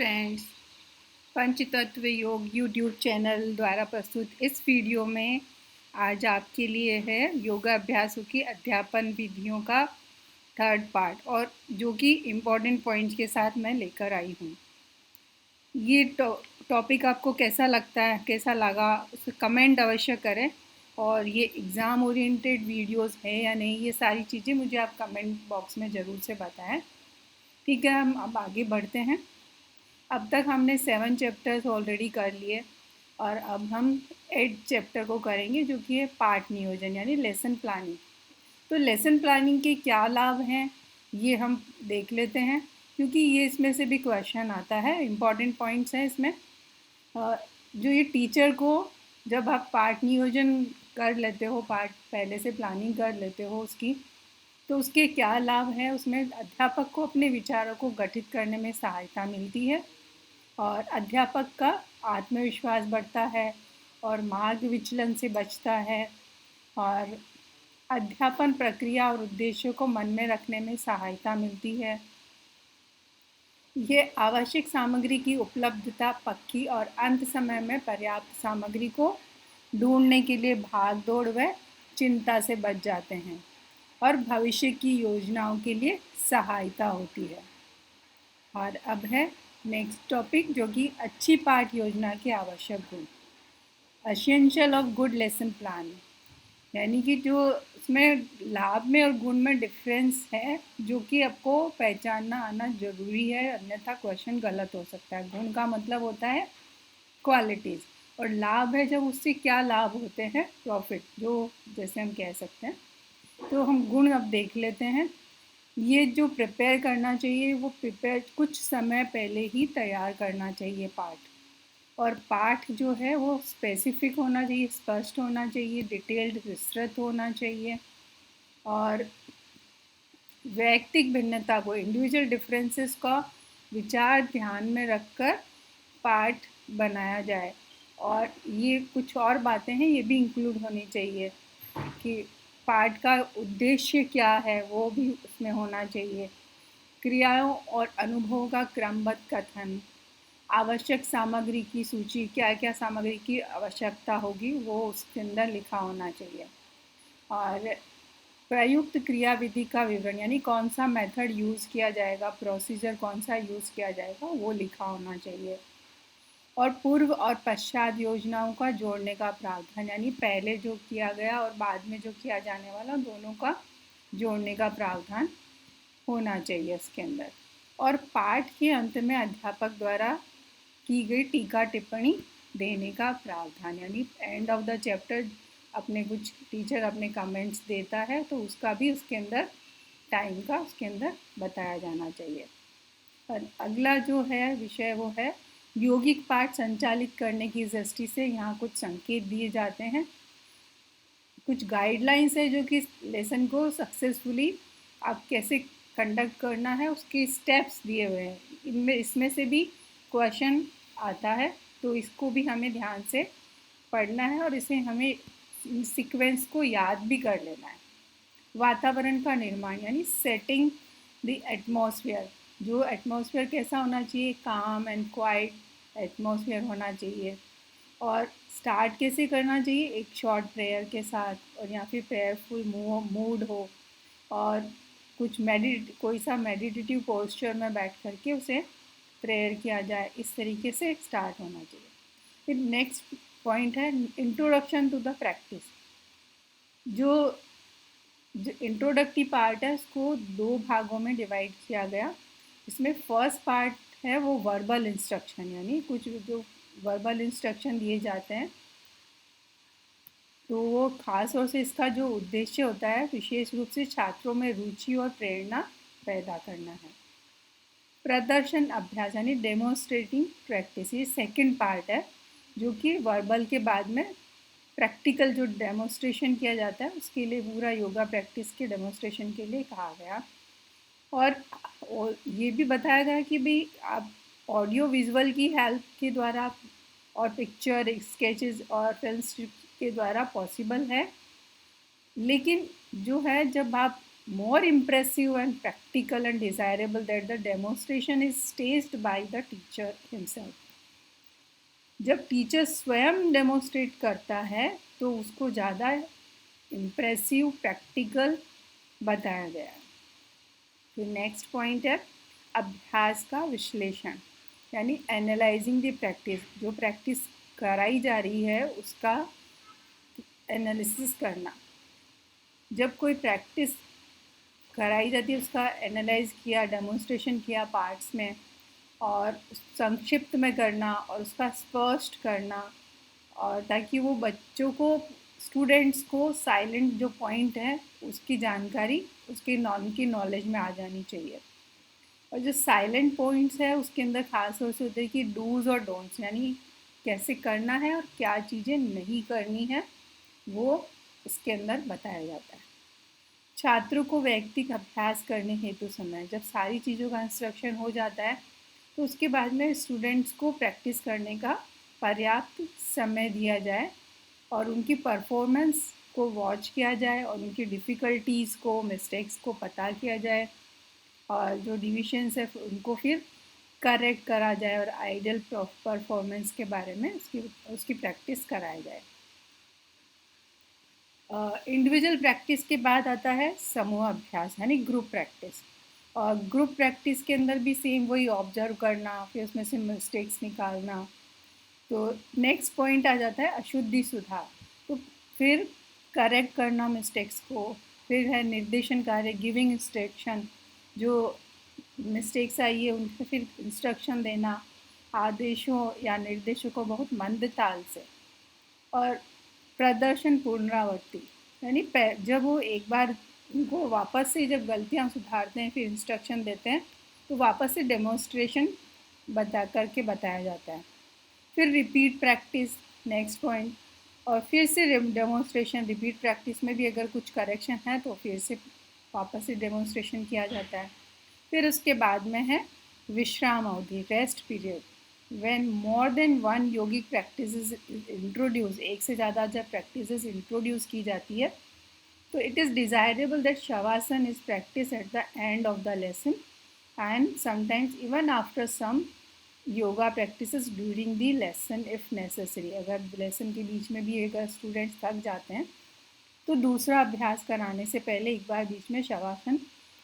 Friends, पंचतत्व योग YouTube channel द्वारा प्रस्तुत इस वीडियो में आज आपके लिए है योगा अभ्यासों की अध्यापन विधियों का थर्ड पार्ट, और जो कि इम्पोर्टेंट पॉइंट्स के साथ मैं लेकर आई हूँ। ये टॉपिक आपको कैसा लगता है, कैसा लगा, उसे कमेंट अवश्य करें। और ये एग्ज़ाम ओरिएंटेड वीडियोस है या नहीं, ये सारी चीज़ें मुझे आप कमेंट बॉक्स में ज़रूर से बताएं। ठीक है, हम अब आगे बढ़ते हैं। अब तक हमने 7 चैप्टर्स ऑलरेडी कर लिए और अब हम 8 चैप्टर को करेंगे, जो कि है पाठ नियोजन यानी लेसन प्लानिंग। तो लेसन प्लानिंग के क्या लाभ हैं ये हम देख लेते हैं, क्योंकि ये इसमें से भी क्वेश्चन आता है। इम्पॉर्टेंट पॉइंट्स हैं इसमें। जो ये टीचर को, जब आप पाठ नियोजन कर लेते हो, पाठ पहले से प्लानिंग कर लेते हो उसकी, तो उसके क्या लाभ हैं। उसमें अध्यापक को अपने विचारों को गठित करने में सहायता मिलती है और अध्यापक का आत्मविश्वास बढ़ता है और मार्ग विचलन से बचता है और अध्यापन प्रक्रिया और उद्देश्यों को मन में रखने में सहायता मिलती है। ये आवश्यक सामग्री की उपलब्धता पक्की और अंत समय में पर्याप्त सामग्री को ढूंढने के लिए भाग दौड़ व चिंता से बच जाते हैं और भविष्य की योजनाओं के लिए सहायता होती है। और अब है नेक्स्ट टॉपिक, जो कि अच्छी पाठ योजना के आवश्यक गुण, essential of good lesson plan. यानी कि जो उसमें लाभ में और गुण में डिफरेंस है, जो कि आपको पहचानना आना जरूरी है, अन्यथा क्वेश्चन गलत हो सकता है। गुण का मतलब होता है क्वालिटीज़, और लाभ है जब उससे क्या लाभ होते हैं, प्रॉफिट, जो जैसे हम कह सकते हैं। तो हम गुण अब देख लेते हैं। ये जो प्रिपेयर करना चाहिए, वो प्रिपेयर कुछ समय पहले ही तैयार करना चाहिए पाठ। और पाठ जो है वो स्पेसिफिक होना चाहिए, स्पष्ट होना चाहिए, डिटेल्ड, विस्तृत होना चाहिए और वैयक्तिक भिन्नता को, इंडिविजुअल डिफरेंसेस का विचार ध्यान में रखकर पाठ बनाया जाए। और ये कुछ और बातें हैं, ये भी इंक्लूड होनी चाहिए कि पाठ का उद्देश्य क्या है, वो भी उसमें होना चाहिए। क्रियाओं और अनुभवों का क्रमबद्ध कथन, आवश्यक सामग्री की सूची, क्या क्या सामग्री की आवश्यकता होगी वो उसके अंदर लिखा होना चाहिए। और प्रयुक्त क्रिया विधि का विवरण, यानी कौन सा मेथड यूज़ किया जाएगा, प्रोसीजर कौन सा यूज़ किया जाएगा, वो लिखा होना चाहिए। और पूर्व और पश्चात योजनाओं का जोड़ने का प्रावधान, यानी पहले जो किया गया और बाद में जो किया जाने वाला, दोनों का जोड़ने का प्रावधान होना चाहिए इसके अंदर। और पाठ के अंत में अध्यापक द्वारा की गई टीका टिप्पणी देने का प्रावधान, यानी एंड ऑफ द चैप्टर अपने कुछ टीचर अपने कमेंट्स देता है, तो उसका भी उसके अंदर टाइम का उसके अंदर बताया जाना चाहिए। और अगला जो है विषय वो है यौगिक पाठ संचालित करने की दृष्टि से यहाँ कुछ संकेत दिए जाते हैं, कुछ गाइडलाइंस है जो कि लेसन को सक्सेसफुली आप कैसे कंडक्ट करना है, उसके स्टेप्स दिए हुए हैं। इसमें से भी क्वेश्चन आता है, तो इसको भी हमें ध्यान से पढ़ना है और इसे हमें सीक्वेंस को याद भी कर लेना है। वातावरण का निर्माण, यानी सेटिंग द एटमॉस्फेयर, जो एटमॉस्फेयर कैसा होना चाहिए, काम एंड क्वाइट एटमॉस्फेयर होना चाहिए। और स्टार्ट कैसे करना चाहिए, एक शॉर्ट प्रेयर के साथ, और या फिर प्रेयरफुल मूड हो और कुछ कोई सा मेडिटेटिव पोस्चर में बैठ करके उसे प्रेयर किया जाए, इस तरीके से स्टार्ट होना चाहिए। फिर नेक्स्ट पॉइंट है इंट्रोडक्शन टू द प्रैक्टिस। जो इंट्रोडक्टरी पार्ट है उसको 2 भागों में डिवाइड किया गया। इसमें फर्स्ट पार्ट है वो वर्बल इंस्ट्रक्शन, यानी कुछ जो वर्बल इंस्ट्रक्शन दिए जाते हैं, तो वो खास तौर से इसका जो उद्देश्य होता है विशेष रूप से छात्रों में रुचि और प्रेरणा पैदा करना है। प्रदर्शन अभ्यास, यानी डेमोन्स्ट्रेटिंग प्रैक्टिस, ये सेकेंड पार्ट है, जो कि वर्बल के बाद में प्रैक्टिकल जो डेमोन्स्ट्रेशन किया जाता है उसके लिए, पूरा योगा प्रैक्टिस के डेमोन्स्ट्रेशन के लिए कहा गया। और ये भी बताया गया कि भाई आप ऑडियो विजुअल की हेल्प के द्वारा और पिक्चर, स्केचेस और फिल्म स्ट्रिप के द्वारा पॉसिबल है, लेकिन जो है जब आप more impressive and practical and desirable that the demonstration is staged by the teacher himself. जब टीचर स्वयं डेमोन्स्ट्रेट करता है तो उसको ज़्यादा इम्प्रेसिव प्रैक्टिकल बताया गया है। फिर नेक्स्ट पॉइंट है अभ्यास का विश्लेषण, यानी एनालाइजिंग द प्रैक्टिस। जो प्रैक्टिस कराई जा रही है उसका एनालिसिस करना। जब कोई प्रैक्टिस कराई जाती है उसका एनालाइज किया, डेमोन्स्ट्रेशन किया पार्ट्स में, और संक्षिप्त में करना और उसका स्पष्ट करना, और ताकि वो बच्चों को, स्टूडेंट्स को साइलेंट जो पॉइंट है उसकी जानकारी उनकी नॉलेज में आ जानी चाहिए। और जो साइलेंट पॉइंट्स है उसके अंदर खास तौर से होते हैं कि डूज और डोंट्स, यानी कैसे करना है और क्या चीज़ें नहीं करनी है, वो इसके अंदर बताया जाता है। छात्रों को वैयक्तिक अभ्यास करने हेतु समय, जब सारी चीज़ों का इंस्ट्रक्शन हो जाता है तो उसके बाद में स्टूडेंट्स को प्रैक्टिस करने का पर्याप्त समय दिया जाए और उनकी परफॉर्मेंस को वॉच किया जाए और उनकी डिफ़िकल्टीज़ को, मिस्टेक्स को पता किया जाए और जो डिविशंस है उनको फिर करेक्ट करा जाए और आइडियल परफॉर्मेंस के बारे में उसकी प्रैक्टिस कराया जाए। इंडिविजुअल प्रैक्टिस के बाद आता है समूह अभ्यास, यानी ग्रुप प्रैक्टिस। और ग्रुप प्रैक्टिस के अंदर भी सेम वही ऑब्जर्व करना, फिर उसमें से मिस्टेक्स निकालना। तो नेक्स्ट पॉइंट आ जाता है अशुद्धि सुधार, तो फिर करेक्ट करना मिस्टेक्स को। फिर है निर्देशन कार्य, गिविंग इंस्ट्रक्शन, जो मिस्टेक्स आई है उनको फिर इंस्ट्रक्शन देना आदेशों या निर्देशों को बहुत मंद ताल से। और प्रदर्शन पुनरावृत्ति, यानी जब वो एक बार उनको वापस से जब गलतियाँ सुधारते हैं फिर इंस्ट्रक्शन देते हैं तो वापस से डेमोन्स्ट्रेशन बताया जाता है। फिर रिपीट प्रैक्टिस, नेक्स्ट पॉइंट, और फिर से डेमोन्स्ट्रेशन। रिपीट प्रैक्टिस में भी अगर कुछ करेक्शन है तो फिर से वापस से डेमोन्स्ट्रेशन किया जाता है। फिर उसके बाद में है विश्राम अवधि, rest period. When more than one yogic practice introduce, एक से ज़्यादा जब प्रैक्टिस इंट्रोड्यूस की जाती है तो it is desirable that shavasana is practice at the end of the lesson and sometimes even after some yoga practices during the lesson if necessary. अगर lesson के बीच में भी अगर स्टूडेंट्स थक जाते हैं तो दूसरा अभ्यास कराने से पहले एक बार बीच में शवासन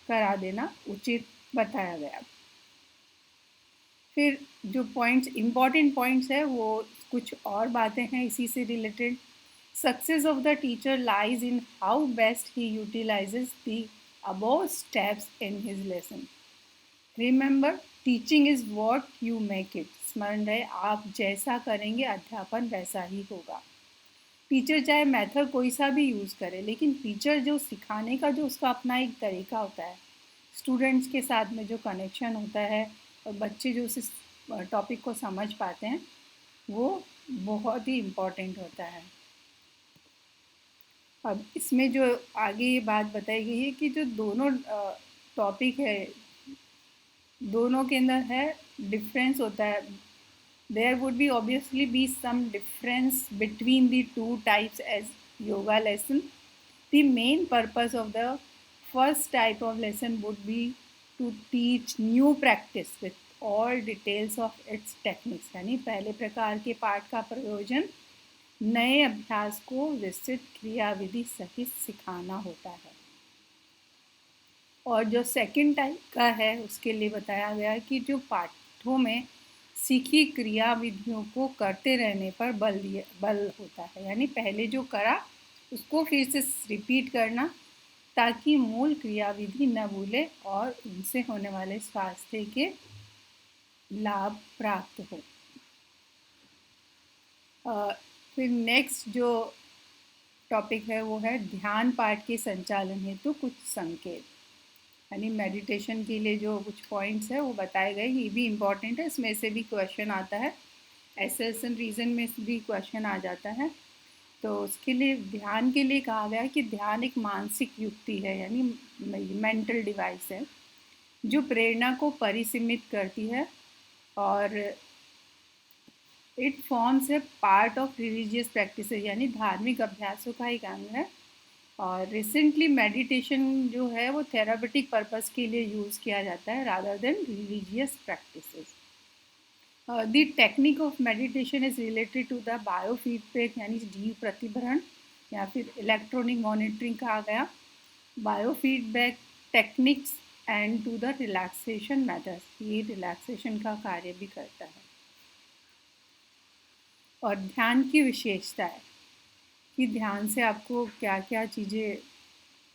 करा देना उचित बताया गया। फिर जो पॉइंट्स, इम्पॉर्टेंट पॉइंट्स है वो कुछ और बातें हैं इसी से related. Success of the teacher lies in how best he utilises the above steps in his lesson. Remember, teaching is what you make it. स्मरण रहे, आप जैसा करेंगे अध्यापन वैसा ही होगा। टीचर चाहे मेथड कोई सा भी यूज़ करे, लेकिन टीचर जो सिखाने का जो उसका अपना एक तरीका होता है, स्टूडेंट्स के साथ में जो कनेक्शन होता है और बच्चे जो उस टॉपिक को समझ पाते हैं वो बहुत ही इम्पॉर्टेंट होता है। अब इसमें जो आगे ये बात बताई गई है कि जो दोनों टॉपिक है दोनों के अंदर है डिफरेंस होता है। There would be obviously be some difference between the two types as yoga lesson. The main purpose of the first type of lesson would be to teach new practice with all details of its techniques, यानी पहले प्रकार के पाठ का प्रयोजन नए अभ्यास को विस्तृत क्रियाविधि सहित सिखाना होता है। और जो सेकंड टाइप का है उसके लिए बताया गया है कि जो पाठों में सीखी क्रियाविधियों को करते रहने पर बल होता है, यानी पहले जो करा उसको फिर से रिपीट करना ताकि मूल क्रियाविधि न भूले और उनसे होने वाले स्वास्थ्य के लाभ प्राप्त हो। फिर नेक्स्ट जो टॉपिक है वो है ध्यान पाठ के संचालन हेतु कुछ संकेत, यानी मेडिटेशन के लिए जो कुछ पॉइंट्स है वो बताए गए। ये भी इम्पॉर्टेंट है, इसमें से भी क्वेश्चन आता है, एसेस एंड रीज़न में से भी क्वेश्चन आ जाता है। तो उसके लिए ध्यान के लिए कहा गया है कि ध्यान एक मानसिक युक्ति है, यानी मेंटल डिवाइस है जो प्रेरणा को परिसीमित करती है और it forms a part of religious practice, यानी धार्मिक अभ्यासों का एक अंग है और रिसेंटली मेडिटेशन जो है वो थेरापेटिक पर्पस के लिए यूज़ किया जाता है rather than religious practices. The technique of meditation is related to the biofeedback यानी जीव प्रतिभरण या फिर इलेक्ट्रॉनिक मॉनिटरिंग कहा गया, biofeedback techniques and to the relaxation methods, ये रिलैक्सेशन का कार्य भी करता है। और ध्यान की विशेषता है कि ध्यान से आपको क्या क्या चीज़ें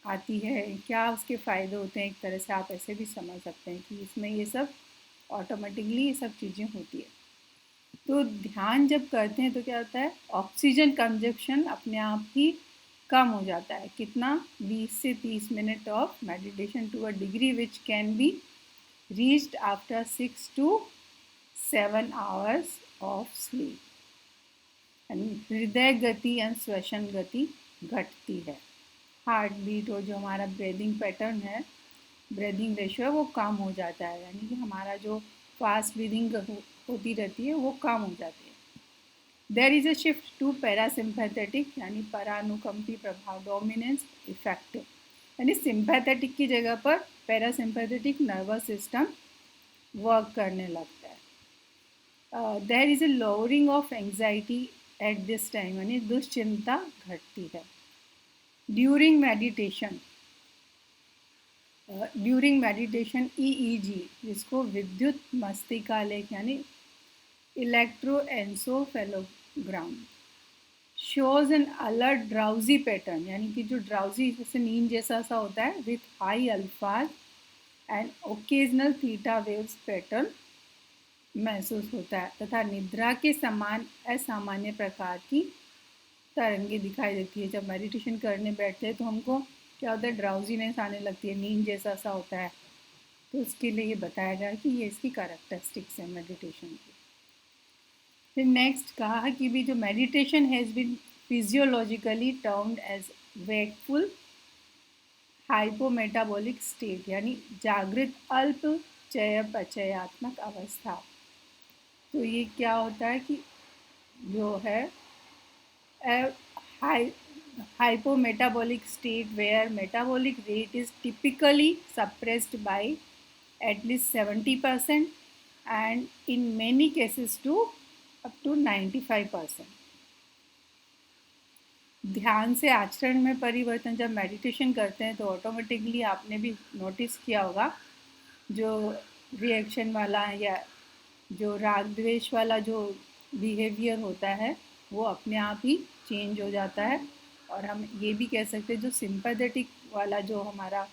आती है, क्या उसके फ़ायदे होते हैं। एक तरह से आप ऐसे भी समझ सकते हैं कि इसमें ये सब ऑटोमेटिकली ये सब चीज़ें होती है। तो ध्यान जब करते हैं तो क्या होता है, ऑक्सीजन कंजप्शन अपने आप ही कम हो जाता है। कितना? 20 से 30 minute of meditation to a degree which can be reached after 6 to 7 hours of sleep. हृदय गति एंड श्वसन गति घटती है। हार्ट बीट और जो हमारा ब्रीदिंग पैटर्न है, ब्रीदिंग रेशियो है, वो कम हो जाता है, यानी कि हमारा जो फास्ट ब्रीदिंग होती रहती है वो कम हो जाती है। There is a shift to parasympathetic यानी परानुकंपी प्रभाव डोमिनेंस इफेक्टिव, यानी सिंपैथेटिक की जगह पर पैरासिम्पैथेटिक नर्वस सिस्टम वर्क करने लगता है। There is a lowering of anxiety at this time, यानी दुश्चिंता घटती है। ड्यूरिंग मेडिटेशन EEG, जिसको विद्युत मस्तिष्कालेख यानी electroencephalogram, shows an alert drowsy pattern, यानी कि जो ड्राउजी जैसे नींद जैसा सा होता है, विथ हाई अल्फाज and occasional theta waves pattern महसूस होता है, तथा निद्रा के समान असामान्य प्रकार की तरंगे दिखाई देती है। जब मेडिटेशन करने बैठते हैं तो हमको क्या होता है, ड्राउजीनेस आने लगती है, नींद जैसा सा होता है। तो उसके लिए ये बताया गया कि ये इसकी कैरेक्टरिस्टिक्स है मेडिटेशन की। फिर नेक्स्ट कहा कि भी जो meditation has been physiologically termed as wakeful hypometabolic state, यानी जागृत अल्प चयापचयात्मक अवस्था। तो ये क्या होता है कि जो है hypometabolic state where metabolic rate is typically suppressed by at least 70% and in many cases to up to 95%. ध्यान से आचरण में परिवर्तन, जब मेडिटेशन करते हैं तो ऑटोमेटिकली आपने भी नोटिस किया होगा, जो रिएक्शन वाला या जो राग द्वेष वाला जो बिहेवियर होता है वो अपने आप ही चेंज हो जाता है। और हम ये भी कह सकते हैं जो सिंपैथेटिक वाला जो हमारा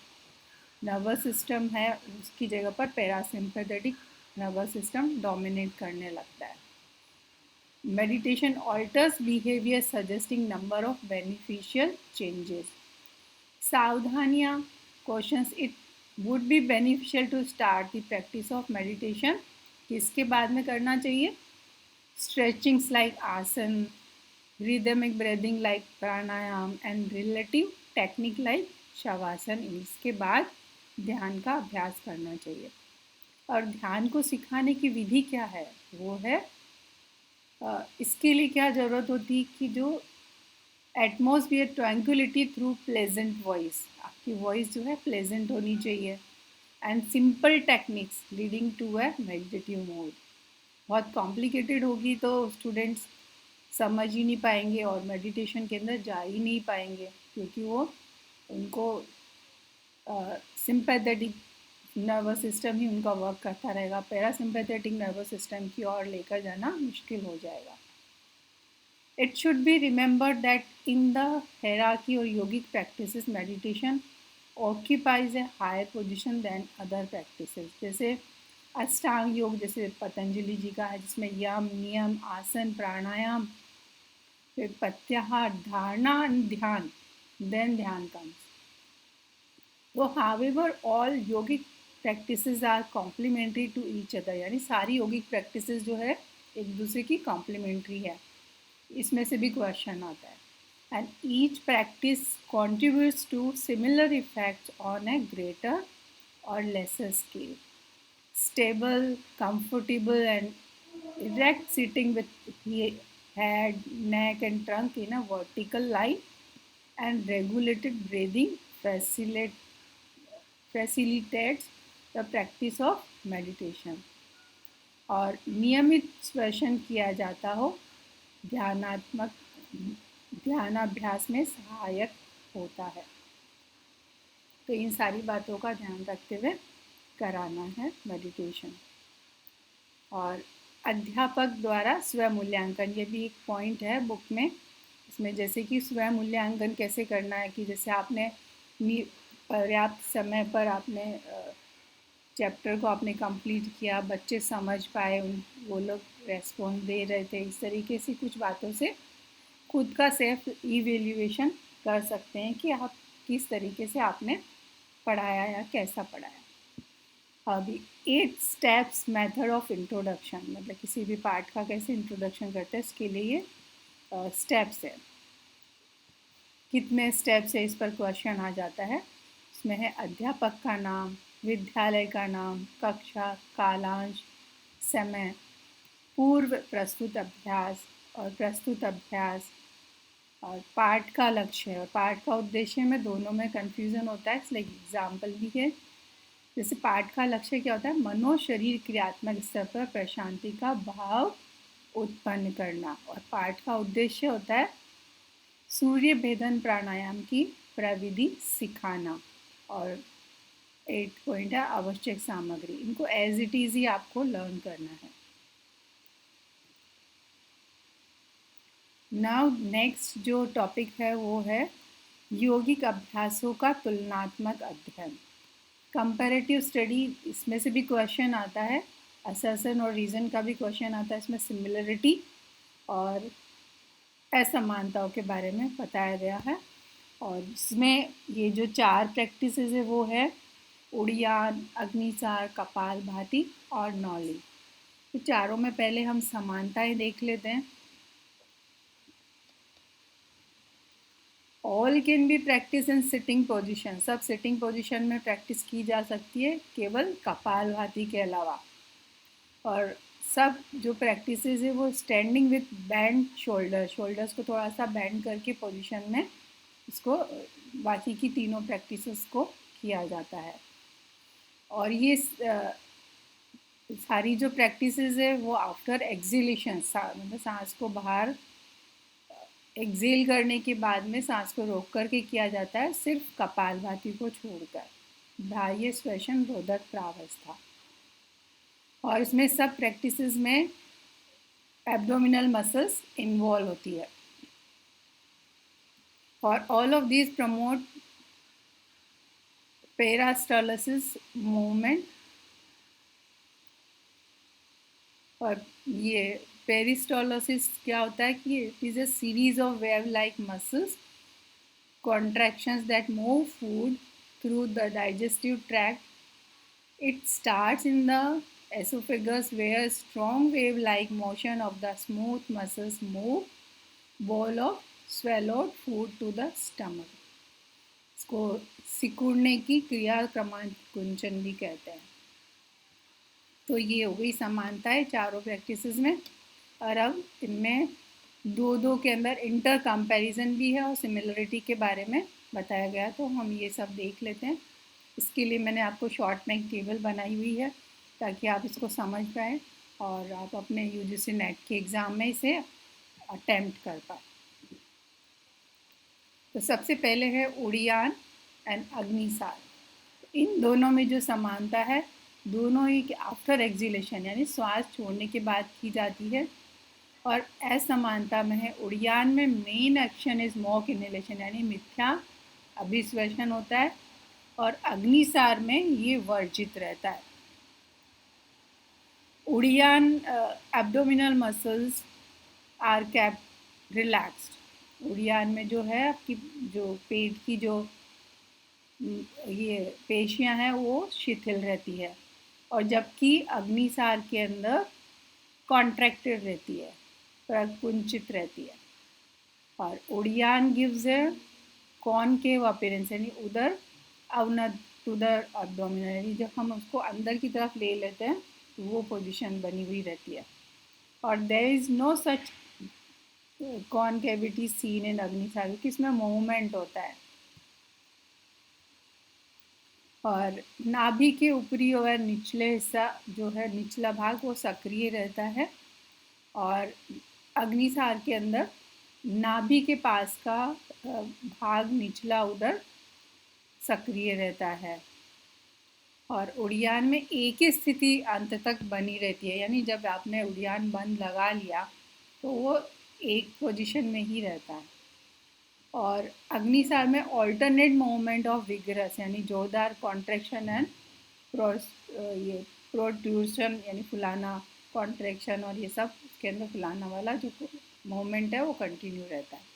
नर्वस सिस्टम है उसकी जगह पर पैरासिम्पैथेटिक नर्वस सिस्टम डोमिनेट करने लगता है। Meditation alters behaviour suggesting number of beneficial changes. सावधानियाँ, questions, it would be beneficial to start the practice of meditation, किसके बाद में करना चाहिए? Stretchings like asana, rhythmic breathing like pranayama and relative technique like shavasana, इसके बाद ध्यान का अभ्यास करना चाहिए। और ध्यान को सिखाने की विधि क्या है? वो है इसके लिए क्या ज़रूरत होती कि जो atmosphere tranquillity through pleasant voice, आपकी वॉइस जो है प्लेजेंट होनी चाहिए, and simple techniques leading to a meditative mode. बहुत कॉम्प्लिकेटेड होगी तो स्टूडेंट्स समझ ही नहीं पाएंगे और मेडिटेशन के अंदर जा ही नहीं पाएंगे, क्योंकि वो उनको सिंपैथेटिक नर्वस सिस्टम ही उनका वर्क करता रहेगा, पैरासिम्पैथेटिक नर्वस सिस्टम की ओर लेकर जाना मुश्किल हो जाएगा। It should be remembered that in the hierarchy or yogic practices, meditation occupies a higher position than other practices. जैसे अष्टांग योग जैसे पतंजलि जी का है, जिसमें यम, नियम, आसन, प्राणायाम, फिर प्रत्याहार, धारणा, ध्यान, then ध्यान comes. So however all yogic practices are complementary to each other, यानी सारी योगिक प्रैक्टिसेस जो है एक दूसरे की कॉम्प्लीमेंट्री है, इसमें से भी क्वेश्चन आता है। And each practice contributes to similar effects on a greater or lesser scale. Stable, comfortable and erect sitting with head, neck and trunk in a vertical line and regulated breathing facilitates the practice of meditation. और नियमित श्वसन किया जाता हो ध्यानाभ्यास में सहायक होता है। तो इन सारी बातों का ध्यान रखते हुए कराना है मेडिटेशन। और अध्यापक द्वारा स्वमूल्यांकन, ये भी एक पॉइंट है बुक में। इसमें जैसे कि स्वमूल्यांकन कैसे करना है कि जैसे आपने पर्याप्त समय पर आपने चैप्टर को आपने कंप्लीट किया, बच्चे समझ पाए, वो लोग रेस्पॉन्स दे रहे थे, इस तरीके से कुछ बातों से खुद का सेल्फ इवेल्युएशन कर सकते हैं कि आप किस तरीके से आपने पढ़ाया या कैसा पढ़ाया। अभी 8 स्टेप्स मेथड ऑफ इंट्रोडक्शन, मतलब किसी भी पार्ट का कैसे इंट्रोडक्शन करते हैं, इसके लिए ये स्टेप्स है। कितने स्टेप्स है इस पर क्वेश्चन आ जाता है। इसमें है अध्यापक का नाम, विद्यालय का नाम, कक्षा, कालांश, समय, पूर्व प्रस्तुत अभ्यास और प्रस्तुत अभ्यास, और पाठ का लक्ष्य और पाठ का उद्देश्य में दोनों में कन्फ्यूज़न होता है, इसलिए एग्जाम्पल भी है। जैसे पाठ का लक्ष्य क्या होता है, मनो शरीर क्रियात्मक स्तर पर प्रशांति का भाव उत्पन्न करना, और पाठ का उद्देश्य होता है सूर्य भेदन प्राणायाम की प्रविधि सिखाना। और 8 पॉइंट है आवश्यक सामग्री, इनको एज इट इज़ ही आपको लर्न करना है। नाउ नेक्स्ट जो टॉपिक है वो है यौगिक अभ्यासों का तुलनात्मक अध्ययन, कंपैरेटिव स्टडी। इसमें से भी क्वेश्चन आता है, असर्शन और रीज़न का भी क्वेश्चन आता है। इसमें सिमिलरिटी और असमानताओं के बारे में बताया गया है। और इसमें ये जो 4 प्रैक्टिसेस है वो है उड़ियान, अग्निसार, कपालभाति और नौली। तो चारों में पहले हम समानताएं देख लेते हैं। All can be practice in sitting position, सब सिटिंग पोजीशन में प्रैक्टिस की जा सकती है, केवल कपालभाति के अलावा। और सब जो प्रैक्टिसेस है वो स्टैंडिंग विथ बैंड शोल्डर्स को थोड़ा सा बैंड करके पोजीशन में इसको बाकी की तीनों प्रैक्टिसेस को किया जाता है। और ये सारी जो प्रैक्टिसेस है वो आफ्टर एक्सहेलेशन, मतलब सांस को बाहर एक्सेल करने के बाद में सांस को रोक करके किया जाता है, सिर्फ कपालभाति को छोड़कर, बाह्य श्वसन रोधक प्रावस्था। और इसमें सब प्रैक्टिसेस में एब्डोमिनल मसल्स इन्वॉल्व होती है। और all of these promote peristalsis movement. और ये पेरिस्टालसिस क्या होता है कि it is a series of wave like muscles contractions that move food through the digestive tract. It starts in the esophagus where strong wave like motion of the smooth muscles move bowl of swallowed food to the stomach. इसको सिकुड़ने की क्रिया क्रमांक कुंचन भी कहते हैं। तो ये हो गई समानता है चारों प्रैक्टिसेस में। और अब इनमें दो के अंदर इंटर कंपैरिजन भी है और सिमिलरिटी के बारे में बताया गया, तो हम ये सब देख लेते हैं। इसके लिए मैंने आपको शॉर्ट में एक टेबल बनाई हुई है ताकि आप इसको समझ पाएँ और आप अपने यूजीसी नेट के एग्ज़ाम में इसे अटेम्प्ट कर पाए। तो सबसे पहले है उड़ियान एंड अग्निसार। इन दोनों में जो समानता है, दोनों ही आफ्टर एक्सहेलेशन यानी श्वास छोड़ने के बाद की जाती है। और असमानता में है उड़ियान में main action is smoke inhalation यानी मिथ्या अभिश्वसन होता है, और अग्निसार में ये वर्जित रहता है। Uddiyana abdominal muscles are kept relaxed. Uddiyana में जो है आपकी जो पेट की जो ये पेशियां हैं वो शिथिल रहती है, और जबकि अग्निसार के अंदर कॉन्ट्रैक्टेड रहती है, प्रकुंचित रहती है। और उड़ियान गिव्स ए कॉनकेव अपीयरेंस यानी उदर अवनत उदर एब्डोमिनल, यानी जब हम उसको अंदर की तरफ ले लेते हैं तो वो पोजीशन बनी हुई रहती है। और there is no such concavity seen in Agnisar, किसमें मूवमेंट होता है। और नाभि के ऊपरी और निचले हिस्सा जो है, निचला भाग, वो सक्रिय रहता है। और अग्निसार के अंदर नाभि के पास का भाग, निचला उदर, सक्रिय रहता है। और उड़ियान में एक ही स्थिति अंत तक बनी रहती है, यानी जब आपने उड़ियान बंद लगा लिया तो वो एक पोजीशन में ही रहता है। और अग्निसार में ऑल्टरनेट मूवमेंट ऑफ विगरस, यानी जोरदार कॉन्ट्रैक्शन एंड ये प्रोट्रूशन, यानी फुलाना, कॉन्ट्रैक्शन और ये सब उसके अंदर फुलाना वाला जो मूवमेंट है वो कंटिन्यू रहता है।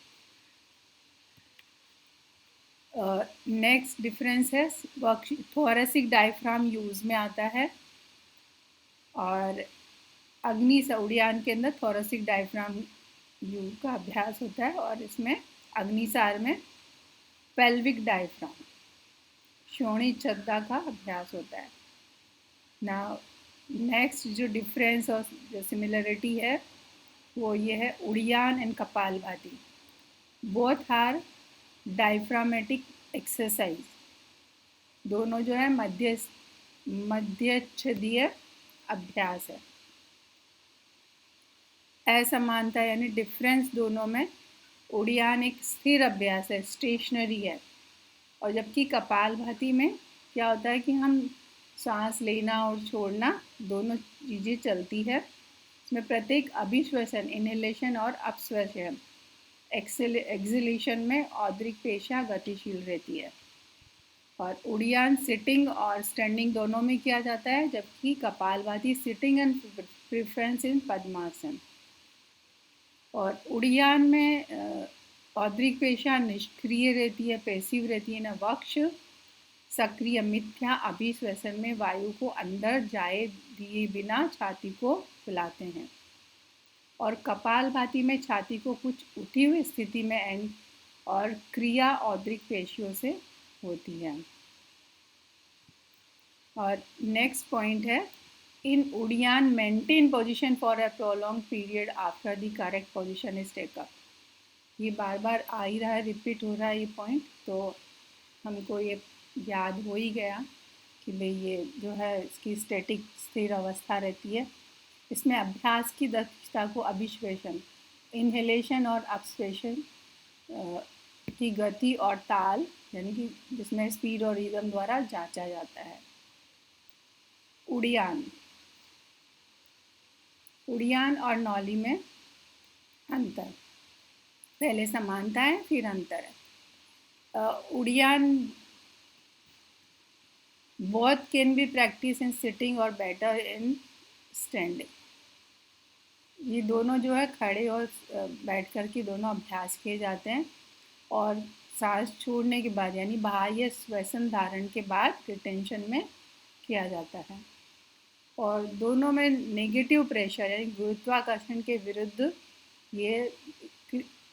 नेक्स्ट डिफरेंस है थोरेसिक डायफ्राम यूज में आता है। और उड़ियान के अंदर थोरेसिक डायफ्राम यूज का अभ्यास होता है, और इसमें अग्निसार में पेल्विक डायफ्राम, श्रोणी छद्दा का अभ्यास होता है। नाउ नेक्स्ट जो डिफरेंस और जो सिमिलरिटी है वो ये है, uddiyana and kapalbhati both are diaphragmatic exercise. दोनों जो है मध्यच्छदीय अभ्यास है। असमानता यानी डिफरेंस दोनों में, उड़ियान एक स्थिर अभ्यास है, स्टेशनरी है, और जबकि कपालभाति में क्या होता है कि हम सांस लेना और छोड़ना दोनों चीज़ें चलती है। इसमें प्रत्येक अभिश्वसन, इनहेलेशन और अपश्वसन, एक्सहेलेशन में औदरिक पेशियां गतिशील रहती है। और उड़ियान सिटिंग और स्टैंडिंग दोनों में किया जाता है, जबकि kapalbhati sitting and preference in padmasana. और उड़ियान में औदरिक पेशियां निष्क्रिय रहती है, पैसिव रहती है ना। वक्ष सक्रिय मिथ्या अभिश्वसन में वायु को अंदर जाए दिए बिना छाती को फुलाते हैं। और कपालभाति में छाती को कुछ उठी हुई स्थिति में एंड और क्रिया औदरिक पेशियों से होती है। और नेक्स्ट पॉइंट है, in uddiyana maintain position for a prolong period after the correct position is take up. ये बार बार आ ही रहा है, रिपीट हो रहा है ये पॉइंट, तो हमको ये याद हो ही गया कि भाई ये जो है इसकी स्टैटिक स्थिर अवस्था रहती है। इसमें अभ्यास की दक्षता को अभिश्वेशन, इनहेलेशन और अपश्वेशन की गति और ताल, यानी कि जिसमें स्पीड और रिदम द्वारा जांचा जाता है। उड़ियान और नौली में अंतर, पहले समानता है फिर अंतर है। Uddiyana both can be practiced in sitting और better in standing। ये दोनों जो है खड़े और बैठ कर के दोनों अभ्यास किए जाते हैं, और सांस छोड़ने के बाद यानी बाह्य श्वसन धारण के बाद रिटेंशन में किया जाता है। और दोनों में नेगेटिव प्रेशर यानी गुरुत्वाकर्षण के विरुद्ध ये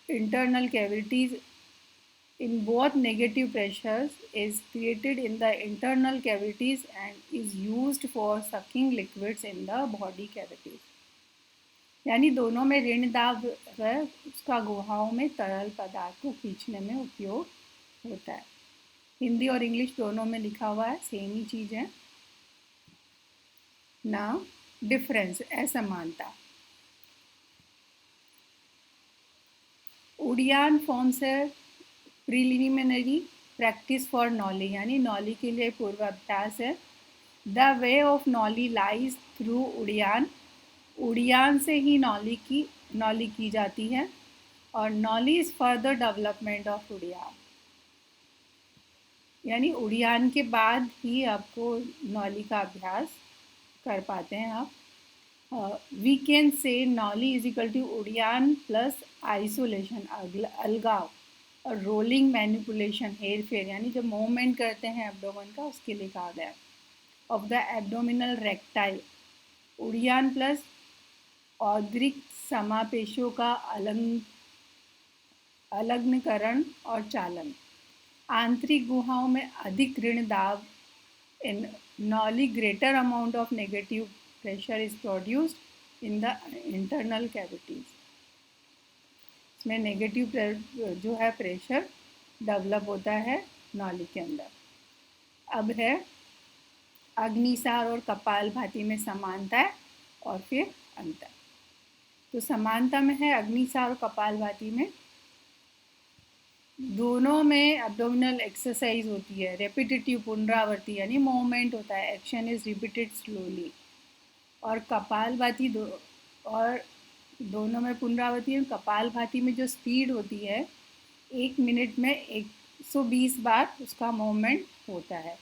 internal cavities in both negative pressures is created in the internal cavities and is used for sucking liquids in the body cavities। यानी दोनों में ऋण दाब है, उसका गुहाओं में तरल पदार्थ को खींचने में उपयोग होता है। हिंदी और इंग्लिश दोनों में लिखा हुआ है, सेम ही चीज़ है। नाउ डिफरेंस, असमानता। उड़ियान फॉर्म्स है प्रिलिमिनरी प्रैक्टिस फॉर नॉली, यानी नॉली के लिए पूर्वाभ्यास है। The way of nauli lies through uddiyana, uddiyana से ही नॉली की जाती है। और nauli is further development of uddiyana, यानी उड़ियान के बाद ही आपको नॉली का अभ्यास कर पाते हैं आप। We can say nauli is equal to uddiyana plus isolation, अलगाव, और रोलिंग मैनिपुलेशन, हेर फेर, यानी जब मूवमेंट करते हैं एब्डोमेन का, उसके लिए कहा गया। Of the abdominal रेक्टाइल, Uddiyana plus औदरिक समापेशियों का अलग्नकरण और चालन। आंतरिक गुहाओं में अधिक ऋण दाब, in nauli greater amount of negative pressure is produced in the internal cavities. इसमें नेगेटिव जो है प्रेशर डेवलप होता है नॉली के अंदर। अब है अग्निसार और कपालभाति में समानता है और फिर अंतर। तो समानता में है अग्निसार और कपालभाति में दोनों में एब्डोमिनल एक्सरसाइज होती है, रेपिटेटिव पुनरावृत्ति यानी मूवमेंट होता है, एक्शन इज रिपीटेड स्लोली। और कपालभाति और दोनों में पुनरावृत्ति है। कपालभाति में जो स्पीड होती है 1 मिनट में 120 बार उसका मूवमेंट होता है।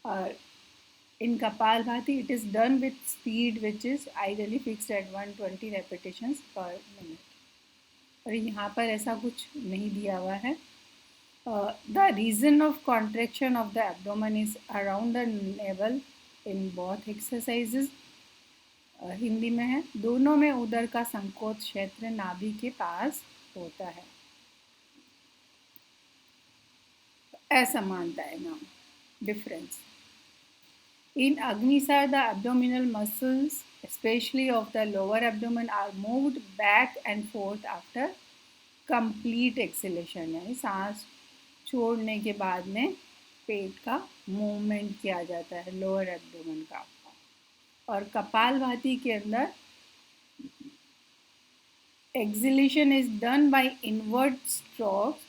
और in kapalbhati it is done with speed which is ideally fixed at 120 repetitions per minute. और यहाँ पर ऐसा कुछ नहीं दिया हुआ है। The reason of contraction of the abdomen is around the navel in both exercises. Hindi में है दोनों में उदर का संकोच क्षेत्र नाभि के पास होता है। असमानता है नाम difference. In Agnisar, the abdominal muscles, especially of the lower abdomen, are moved back and forth after complete exhalation, यानी सांस छोड़ने के बाद में पेट का मूवमेंट किया जाता है लोअर एब्डोमेन का। और कपालभाति के अंदर exhalation is done by inward strokes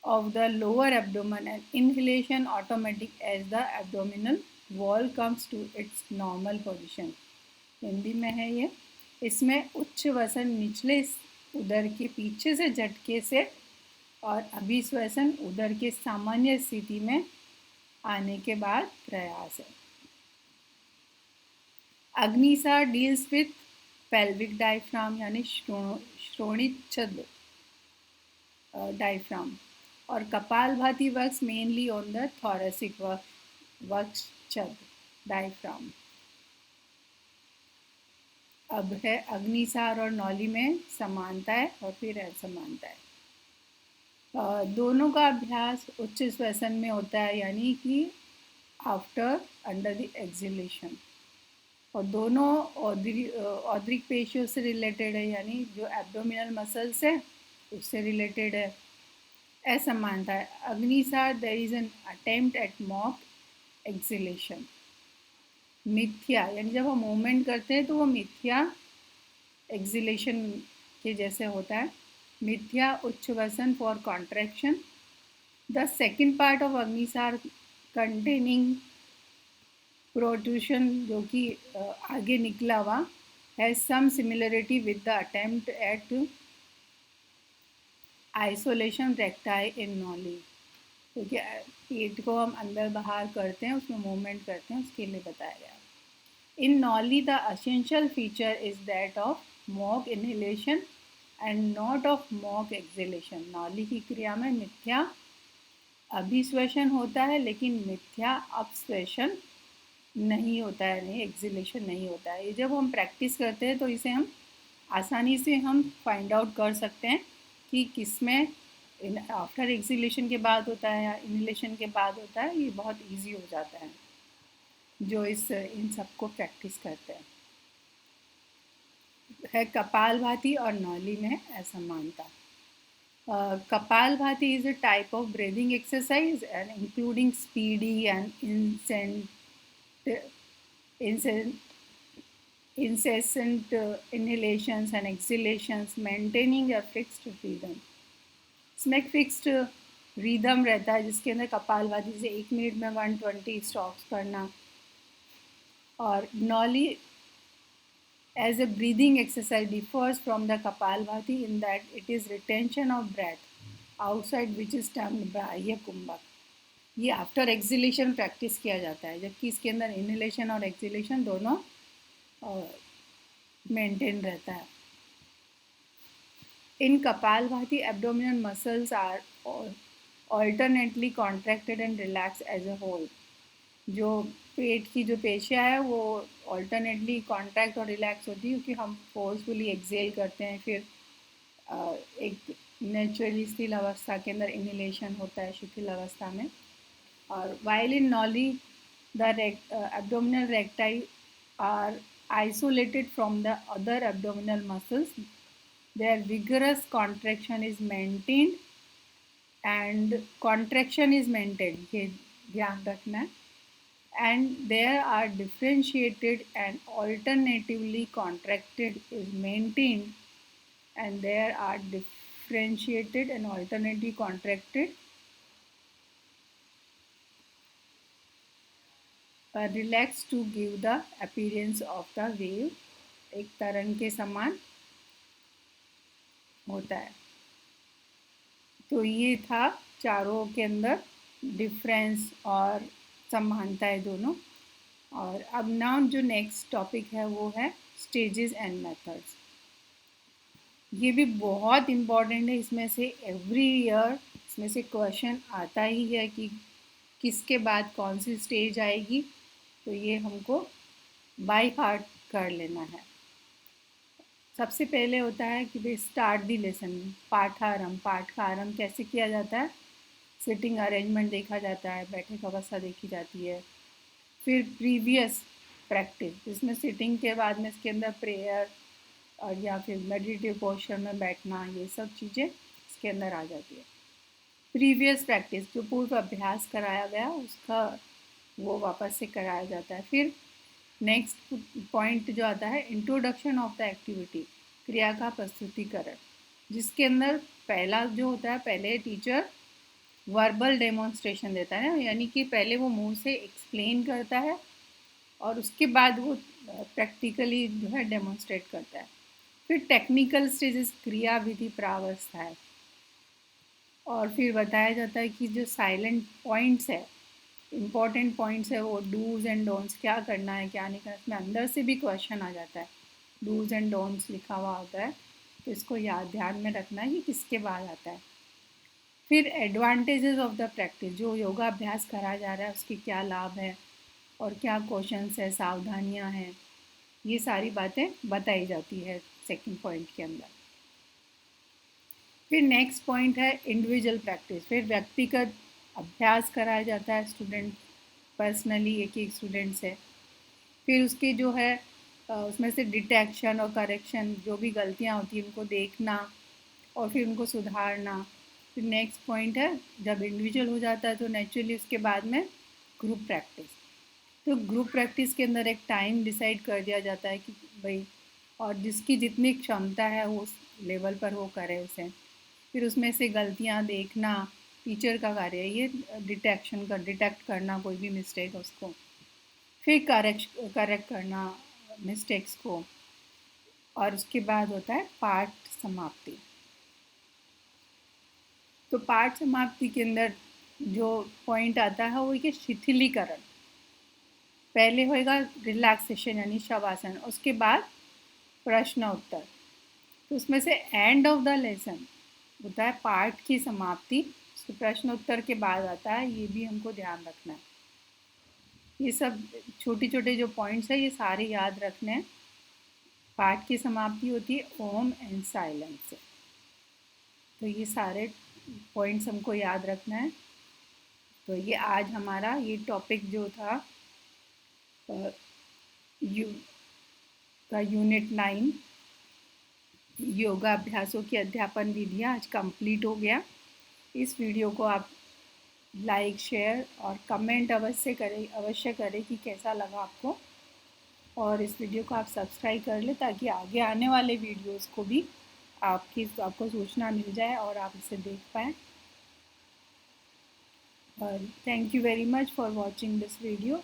of the lower abdomen and inhalation automatic as the abdominal wall comes to its normal position। Hindi में है ये। इसमें उच्च वसन निचले उदर के पीछे से झटके से और अभिश्वसन उदर के सामान्य स्थिति में आने के बाद प्रयास है। Agnisar deals with pelvic diaphragm यानी श्रोणिच्छद डायफ्राम। और kapalbhati works mainly on the thoracic वक्षच्छद डायफ्राम। अब है अग्निसार और नौली में समानता है और फिर असमानता है। दोनों का अभ्यास उच्च श्वसन में होता है यानी कि आफ्टर अंडर द एक्सहेलेशन। और दोनों औदरिक पेशियों से रिलेटेड है यानी जो एब्डोमिनल मसल्स है उससे रिलेटेड है। असमानता है Agnisar there is an attempt at mock exhalation. मिथ्या यानी जब हम मूवमेंट करते हैं तो वो मिथ्या एक्सहेलेशन के जैसे होता है। मिथ्या उच्च वसन for contraction. The second part of agnisar containing protrusion जो कि आगे निकला हुआ has some similarity with the attempt at isolation recti in nauli. क्योंकि पेट को हम अंदर बाहर करते हैं उसमें मूवमेंट करते हैं उसके लिए बताया गया। In nauli the essential feature is that of mock inhalation and not of mock exhalation. Nauli की क्रिया में मिथ्या अभिश्वसन होता है लेकिन मिथ्या अपश्वसन नहीं होता है, नहीं एक्सहेलेशन नहीं होता है। ये जब हम प्रैक्टिस करते हैं तो इसे हम आसानी से हम फाइंड आउट कर सकते हैं कि किस में आफ्टर एक्सहेलेशन के बाद होता है या इनहेलेशन के बाद होता है। ये बहुत इजी हो जाता है जो इन सबको प्रैक्टिस करते हैं। है कपालभाति और नौली में असमानता। Kapalbhati is a type of breathing exercise and including speedy and incessant inhalations and exhalations, maintaining a fixed rhythm। इसमें एक फिक्स्ड रिदम रहता है जिसके अंदर कपालभाति से 1 मिनट में 120 स्ट्रोक्स करना। और नौली as a breathing exercise differs from the Kapalbhati in that it is retention of breath outside which is termed बाह्य कुंभक। ये आफ्टर एक्सहेलेशन प्रैक्टिस किया जाता है जबकि इसके अंदर इनहेलेशन और एक्सहेलेशन दोनों मेंटेन रहता है। In kapalbhati abdominal muscles are alternately contracted and relax as a whole. जो पेट की जो पेशियाँ है वो ऑल्टरनेटली कॉन्ट्रैक्ट और रिलैक्स होती है क्योंकि हम फोर्सफुली एक्सेल करते हैं। फिर एक नेचुरली स्थिर अवस्था के अंदर इनहेलेशन होता है शिथिल अवस्था में। और while in nauli the abdominal recti are isolated from the other abdominal muscles their vigorous contraction is maintained and contraction is maintained, ये ध्यान रखना है, and there are differentiated and alternatively contracted is maintained, and there are differentiated and alternatively contracted relaxed to give the appearance of the wave, एक तरंग के समान होता है। तो ये था चारों के अंदर डिफरेंस और समानताएं दोनों। और अब नाउ जो नेक्स्ट टॉपिक है वो है स्टेजेस एंड मेथड्स। ये भी बहुत इम्पॉर्टेंट है, इसमें से एवरी ईयर इसमें से क्वेश्चन आता ही है कि किसके बाद कौन सी स्टेज आएगी, तो ये हमको बाय हार्ट कर लेना है। सबसे पहले होता है कि भाई स्टार्ट दी लेसन, पाठारंभ। पाठ का आरंभ कैसे किया जाता है, सिटिंग अरेंजमेंट देखा जाता है, बैठक अवस्था देखी जाती है। फिर प्रीवियस प्रैक्टिस, जिसमें सिटिंग के बाद में इसके अंदर प्रेयर और या फिर मेडिटेटिव पोस्चर में बैठना, ये सब चीज़ें इसके अंदर आ जाती है। प्रीवियस प्रैक्टिस, जो पूर्व अभ्यास कराया गया उसका वो वापस से कराया जाता है। फिर नेक्स्ट पॉइंट जो आता है इंट्रोडक्शन ऑफ द एक्टिविटी, क्रिया का प्रस्तुतिकरण, जिसके अंदर पहला जो होता है, पहले टीचर वर्बल डेमोन्स्ट्रेशन देता है, यानी कि पहले वो मुंह से एक्सप्लेन करता है और उसके बाद वो प्रैक्टिकली जो है डेमोन्स्ट्रेट करता है। फिर टेक्निकल स्टेजेस, क्रिया विधि प्रावस्थाएं, और फिर बताया जाता है कि जो साइलेंट पॉइंट्स है, इम्पॉर्टेंट पॉइंट्स है, वो डूज एंड डोंट्स, क्या करना है क्या नहीं करना। इसमें अंदर से भी क्वेश्चन आ जाता है, डूज एंड डोंट्स लिखा हुआ होता है, तो इसको याद ध्यान में रखना है कि किसके बाद आता है। फिर एडवांटेजेस ऑफ द प्रैक्टिस, जो योगा अभ्यास करा जा रहा है उसके क्या लाभ है और क्या क्वेश्चंस है, सावधानियां हैं, ये सारी बातें बताई जाती है सेकंड पॉइंट के अंदर। फिर नेक्स्ट पॉइंट है इंडिविजुअल प्रैक्टिस, फिर व्यक्तिगत अभ्यास कराया जाता है स्टूडेंट, पर्सनली एक एक स्टूडेंट से। फिर उसके जो है उसमें से डिटेक्शन और करेक्शन, जो भी गलतियाँ होती हैं उनको देखना और फिर उनको सुधारना। फिर नेक्स्ट पॉइंट है, जब इंडिविजुअल हो जाता है तो नेचुरली उसके बाद में ग्रुप प्रैक्टिस। तो ग्रुप प्रैक्टिस के अंदर एक टाइम डिसाइड कर दिया जाता है कि भाई, और जिसकी जितनी क्षमता है उस लेवल पर वो करे उसे। फिर उसमें से गलतियाँ देखना टीचर का कार्य है, ये डिटेक्ट करना कोई भी मिस्टेक उसको, फिर करेक्ट करना मिस्टेक्स को, और उसके बाद होता है पाठ समाप्ति। तो पाठ समाप्ति के अंदर जो पॉइंट आता है वो ये शिथिलीकरण, पहले होएगा रिलैक्सेशन यानी शवासन, उसके बाद प्रश्न उत्तर। तो उसमें से एंड ऑफ द लेसन होता है पाठ की समाप्ति, तो प्रश्न उत्तर के बाद आता है, ये भी हमको ध्यान रखना है। ये सब छोटे छोटे जो पॉइंट्स है ये सारे याद रखने हैं। पाठ की समाप्ति होती है ओम एंड साइलेंस से, तो ये सारे पॉइंट्स हमको याद रखना है। तो ये आज हमारा ये टॉपिक जो था यूनिट 9 योगा अभ्यासों की अध्यापन विधियाँ आज कंप्लीट हो गया। इस वीडियो को आप लाइक, शेयर और कमेंट अवश्य करें कि कैसा लगा आपको, और इस वीडियो को आप सब्सक्राइब कर लें ताकि आगे आने वाले वीडियोस को भी आपको सूचना मिल जाए और आप इसे देख पाएँ। और thank you very much for watching this video.